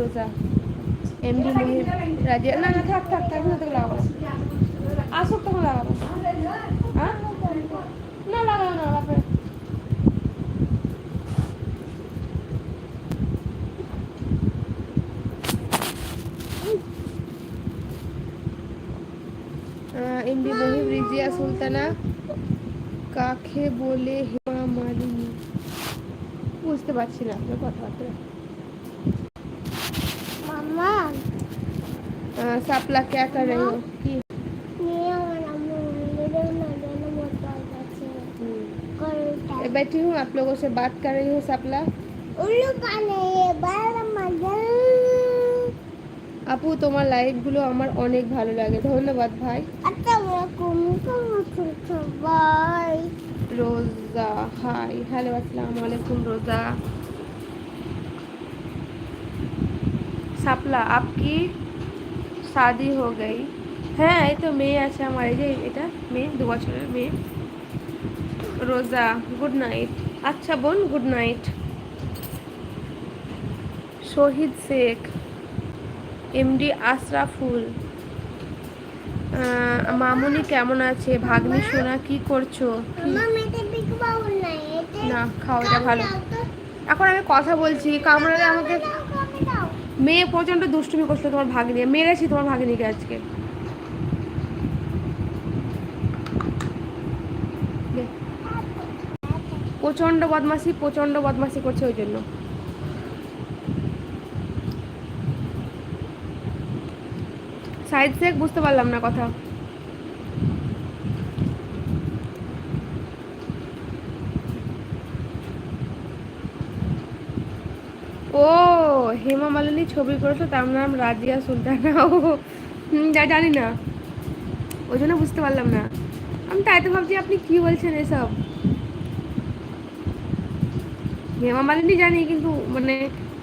রোজা, এমডি মহিব, রাজিয়া। না না থাক থাক থাক, থেকে লাগাবো, আসুক তখন লাগাবো। হ্যাঁ না লাগাবো না, লাগাবো। এমডি মহিব, রিজিয়া সুলতানা কাকে বলে হেমা মালিনী? বুঝতে পারছি না আপনার কথাবার্তা। मामा सापला क्या कर रही हो? कि बैठी हूँ, आप लोगों से बात कर रही हूँ। सापला আপু তোমার লাইভ গুলো আমার অনেক ভালো লাগে, ধন্যবাদ ভাই। रोजा हाय, हेलो अस्सलाम वालेकुम रोजा। সাপলা आपकी शादी हो गई? হ্যাঁ এই তো মেয়ে আছে আমার, এই যে এটা মেয়ে, 2 বছরের মেয়ে। রোজা গুড নাইট। আচ্ছা বোন গুড নাইট। শহীদ শেখ, এমডি আশরাফুল, মামুনি কেমন আছে? ভাগ্নি সোনা কি করছো? না খাও, এটা ভালো। এখন আমি কথা বলছি, কামড়ালে আমাকে। মেয়ে প্রচন্ড দুষ্টুমি করছিল তোমার ভাগ্নি, মেরেছি তোমার ভাগ্নিকে আজকে। প্রচন্ড বদমাশি করছে, ওই জন্য। সাইদ শেখ, বুঝতে পারলাম না কথা। ও হেমা মালিনী ছবি করেছো, তার নাম রাজিয়া সুলতানা। ও জানি না, ওই জন্য বুঝতে পারলাম না। আমি তাই তো ভাবছি আপনি কি বলছেন এসব। হেমা মালিনী জানি, কিন্তু মানে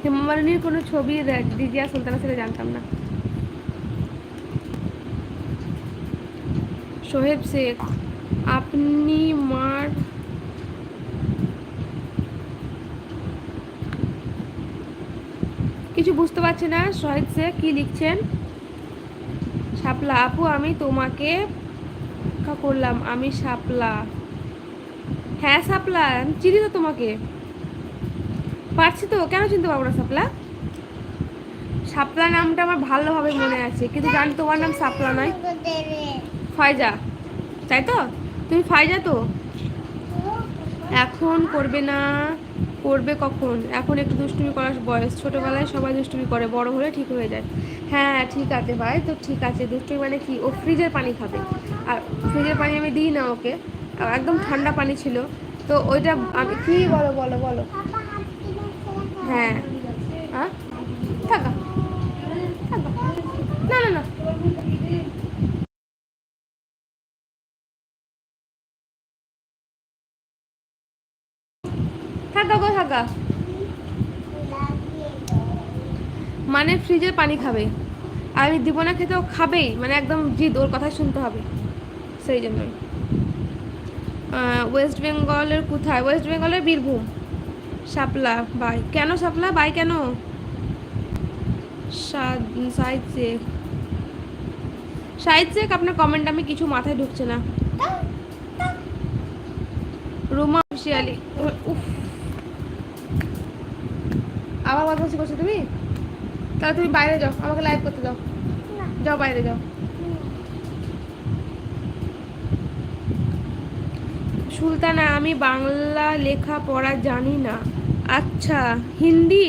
হেমা মালিনীর কোনো ছবি রাজিয়া সুলতানা সেটা জানতাম না। সোহেব শেখ, আপনি মার কিছু বুঝতে পারছি না। সোহেব শেখ কি লিখছেন? শাপলা আপু আমি তোমাকে করলাম, আমি শাপলা। হ্যাঁ শাপলা, আমি চিনি তো তোমাকে, পারছি তো, কেন চিনতে পারবো না শাপলা? শাপলা নামটা আমার ভালোভাবে মনে আছে, কিন্তু জানি তোমার নাম শাপলা নয়, ফায়জা, তাই তো? তুমি ফায়জা তো? এখন করবে না, করবে কখন? এখন একটু দুষ্টুমি করার বয়স, ছোটোবেলায় সবাই দুষ্টুমি করে, বড় হলে ঠিক হয়ে যায়। হ্যাঁ ঠিক আছে ভাই, তো ঠিক আছে। দুষ্টুমি মানে কি? ও ফ্রিজের পানি খাবে, আর ফ্রিজের পানি আমি দিই না ওকে, একদম ঠান্ডা পানি ছিল তো ওইটা আমি কি। বলো বলো বলো। হ্যাঁ থাকা, না না না, থাকা গো থাকা, মানে ফ্রিজের পানি খাবে, আর আমি দিব না খেতে, ও খাবেই, মানে একদম জিদ, ওর কথাই শুনতে হবে, সেই জন্যই। ওয়েস্ট বেঙ্গলের কোথায়? ওয়েস্ট বেঙ্গলের বীরভূম। শাপলা বাই কেন? শাপলা বাই কেন? সাইদ শেখ, সাইদ শেখ আপনার কমেন্ট আমি কিছু মাথায় ঢুকছে না। রুমা অফিসিয়ালি, উফ আবার বদমাশি করছো তুমি? তাহলে তুমি বাইরে যাও, আমাকে লাইভ করতে দাও, যাও বাইরে যাও। সুলতানা আমি বাংলা লেখা পড়া জানি না। আচ্ছা হিন্দি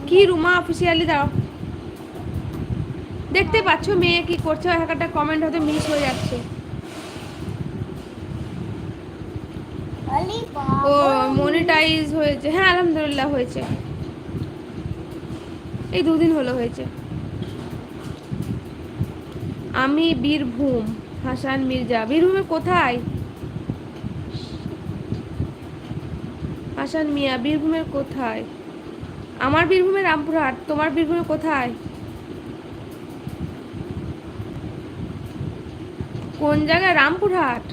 কি? রুমা অফিসিয়ালি দাও, দেখতে পাচ্ছ মেয়ে কি করছে, একটা কমেন্ট হয়তো মিস হয়ে যাচ্ছে। ও মনিটাইজ হয়েছে? হ্যাঁ আলহামদুলিল্লাহ হয়েছে, এই 2 দিন হলো হয়েছে। আমি বীরভূম, হাসান মির্জা। বীরভূমের কোথায়? হাসান মিয়া, বীরভূমের কোথায়? আমার বীরভূমের রামপুরহাট, তোমার বীরভূমের কোথায়? কোন জায়গায়? রামপুরহাট।